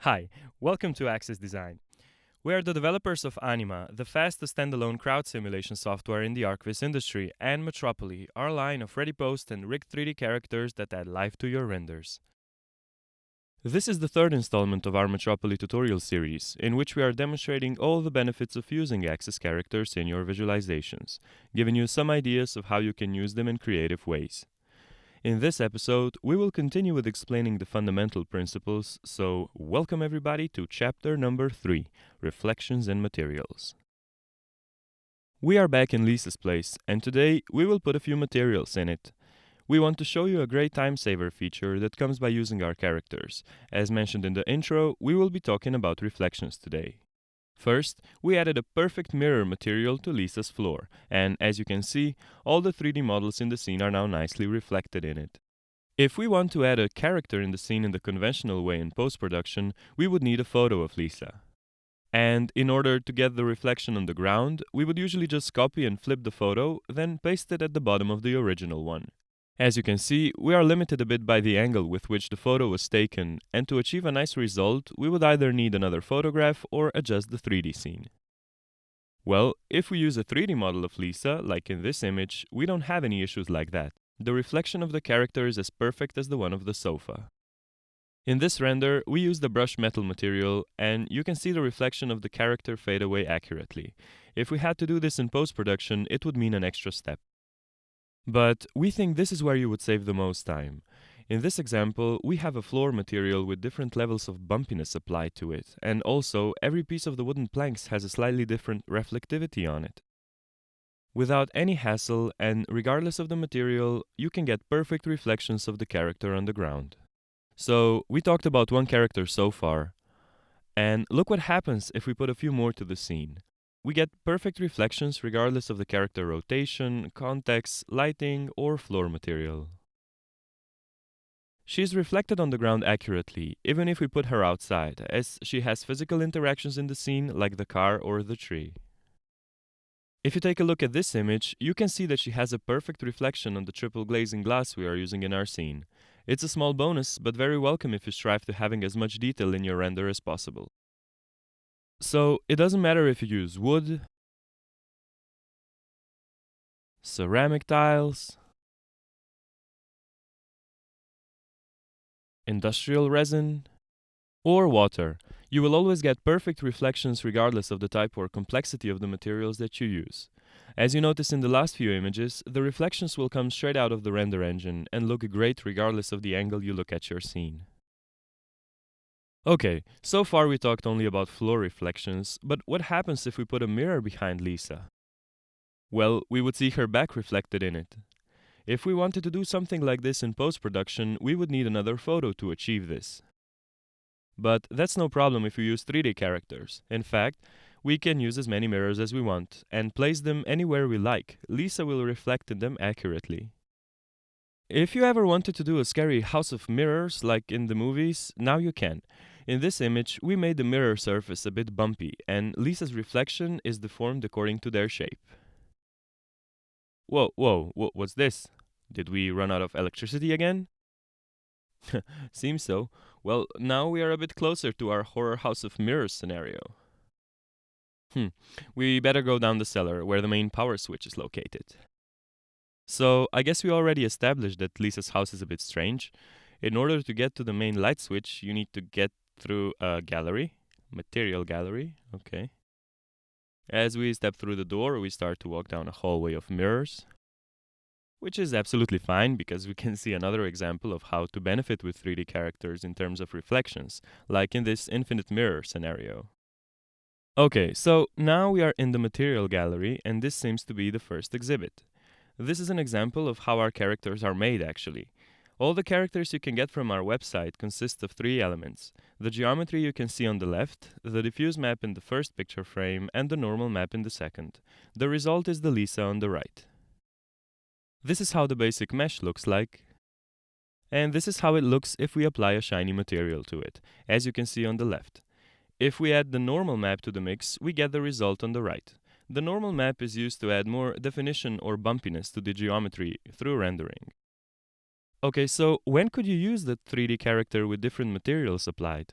Hi, welcome to AXYZ Design. We are the developers of Anima, the fastest standalone crowd simulation software in the ARCVIZ industry, and Metropoly, our line of ready-post and rigged 3D characters that add life to your renders. This is the third installment of our Metropoly Tutorial Series, in which we are demonstrating all the benefits of using AXYZ characters in your visualizations, giving you some ideas of how you can use them in creative ways. In this episode, we will continue with explaining the fundamental principles, so welcome everybody to chapter number 3, Reflections and Materials. We are back in Lisa's place, and today we will put a few materials in it. We want to show you a great time saver feature that comes by using our characters. As mentioned in the intro, we will be talking about reflections today. First, we added a perfect mirror material to Lisa's floor, and as you can see, all the 3D models in the scene are now nicely reflected in it. If we want to add a character in the scene in the conventional way in post-production, we would need a photo of Lisa. And in order to get the reflection on the ground, we would usually just copy and flip the photo, then paste it at the bottom of the original one. As you can see, we are limited a bit by the angle with which the photo was taken, and to achieve a nice result, we would either need another photograph or adjust the 3D scene. Well, if we use a 3D model of Lisa, like in this image, we don't have any issues like that. The reflection of the character is as perfect as the one of the sofa. In this render, we use the brushed metal material, and you can see the reflection of the character fade away accurately. If we had to do this in post-production, it would mean an extra step. But we think this is where you would save the most time. In this example, we have a floor material with different levels of bumpiness applied to it, and also every piece of the wooden planks has a slightly different reflectivity on it. Without any hassle, and regardless of the material, you can get perfect reflections of the character on the ground. So, we talked about one character so far, and look what happens if we put a few more to the scene. We get perfect reflections regardless of the character rotation, context, lighting, or floor material. She is reflected on the ground accurately, even if we put her outside, as she has physical interactions in the scene like the car or the tree. If you take a look at this image, you can see that she has a perfect reflection on the triple glazing glass we are using in our scene. It's a small bonus, but very welcome if you strive to having as much detail in your render as possible. So, it doesn't matter if you use wood, ceramic tiles, industrial resin, or water. You will always get perfect reflections regardless of the type or complexity of the materials that you use. As you notice in the last few images, the reflections will come straight out of the render engine and look great regardless of the angle you look at your scene. Okay, so far we talked only about floor reflections, but what happens if we put a mirror behind Lisa? Well, we would see her back reflected in it. If we wanted to do something like this in post-production, we would need another photo to achieve this. But that's no problem if we use 3D characters. In fact, we can use as many mirrors as we want, and place them anywhere we like. Lisa will reflect in them accurately. If you ever wanted to do a scary house of mirrors like in the movies, now you can. In this image, we made the mirror surface a bit bumpy, and Lisa's reflection is deformed according to their shape. Whoa, what's this? Did we run out of electricity again? Seems so. Well, now we are a bit closer to our horror house of mirrors scenario. We better go down the cellar where the main power switch is located. So, I guess we already established that Lisa's house is a bit strange. In order to get to the main light switch, you need to get through a gallery. Material gallery, okay. As we step through the door, we start to walk down a hallway of mirrors, which is absolutely fine because we can see another example of how to benefit with 3D characters in terms of reflections, like in this infinite mirror scenario. Okay, so now we are in the material gallery, and this seems to be the first exhibit. This is an example of how our characters are made, actually. All the characters you can get from our website consist of 3 elements: the geometry you can see on the left, the diffuse map in the first picture frame, and the normal map in the second. The result is the Lisa on the right. This is how the basic mesh looks like. And this is how it looks if we apply a shiny material to it, as you can see on the left. If we add the normal map to the mix, we get the result on the right. The normal map is used to add more definition or bumpiness to the geometry through rendering. Okay, so when could you use the 3D character with different materials applied?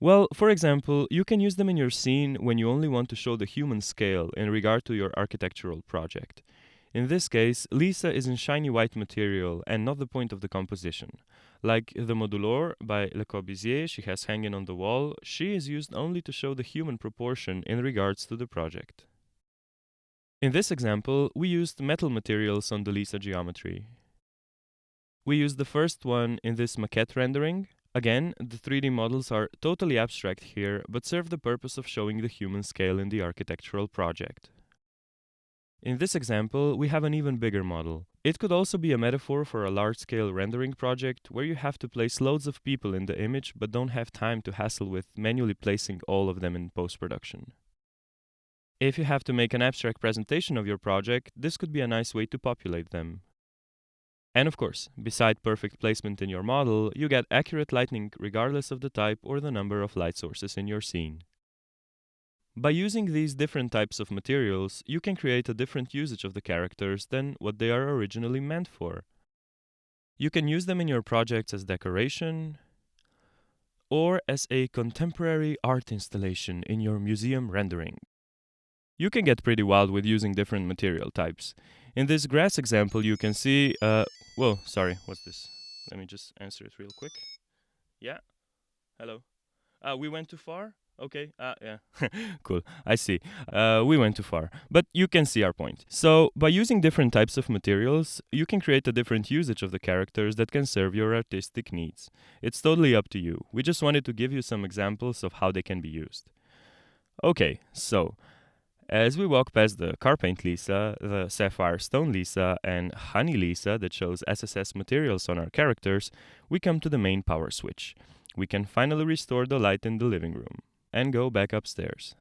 Well, for example, you can use them in your scene when you only want to show the human scale in regard to your architectural project. In this case, Lisa is in shiny white material and not the point of the composition. Like the Modulor by Le Corbusier she has hanging on the wall, she is used only to show the human proportion in regards to the project. In this example, we used metal materials on the Lisa geometry. We used the first one in this maquette rendering. Again, the 3D models are totally abstract here, but serve the purpose of showing the human scale in the architectural project. In this example, we have an even bigger model. It could also be a metaphor for a large-scale rendering project where you have to place loads of people in the image but don't have time to hassle with manually placing all of them in post-production. If you have to make an abstract presentation of your project, this could be a nice way to populate them. And of course, beside perfect placement in your model, you get accurate lighting regardless of the type or the number of light sources in your scene. By using these different types of materials, you can create a different usage of the characters than what they are originally meant for. You can use them in your projects as decoration, or as a contemporary art installation in your museum rendering. You can get pretty wild with using different material types. In this grass example, you can see, whoa, sorry, what's this? Let me just answer it real quick. Yeah, hello. We went too far? Okay, yeah, cool, I see. We went too far, but you can see our point. So, by using different types of materials, you can create a different usage of the characters that can serve your artistic needs. It's totally up to you. We just wanted to give you some examples of how they can be used. Okay, so, as we walk past the Carpaint Lisa, the Sapphire Stone Lisa, and Honey Lisa that shows SSS materials on our characters, we come to the main power switch. We can finally restore the light in the living room and go back upstairs.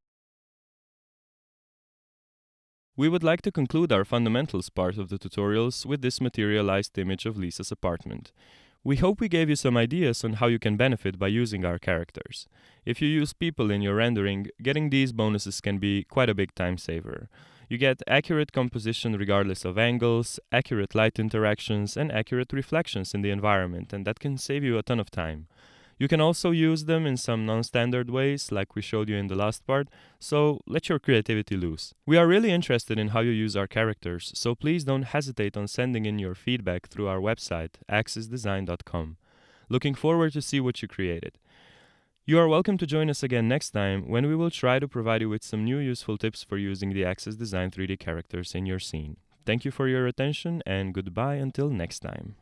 We would like to conclude our fundamentals part of the tutorials with this materialized image of Lisa's apartment. We hope we gave you some ideas on how you can benefit by using our characters. If you use people in your rendering, getting these bonuses can be quite a big time saver. You get accurate composition regardless of angles, accurate light interactions, and accurate reflections in the environment, and that can save you a ton of time. You can also use them in some non-standard ways, like we showed you in the last part, so let your creativity loose. We are really interested in how you use our characters, so please don't hesitate on sending in your feedback through our website, AXYZdesign.com. Looking forward to see what you created. You are welcome to join us again next time when we will try to provide you with some new useful tips for using the AXYZ Design 3D characters in your scene. Thank you for your attention and goodbye until next time.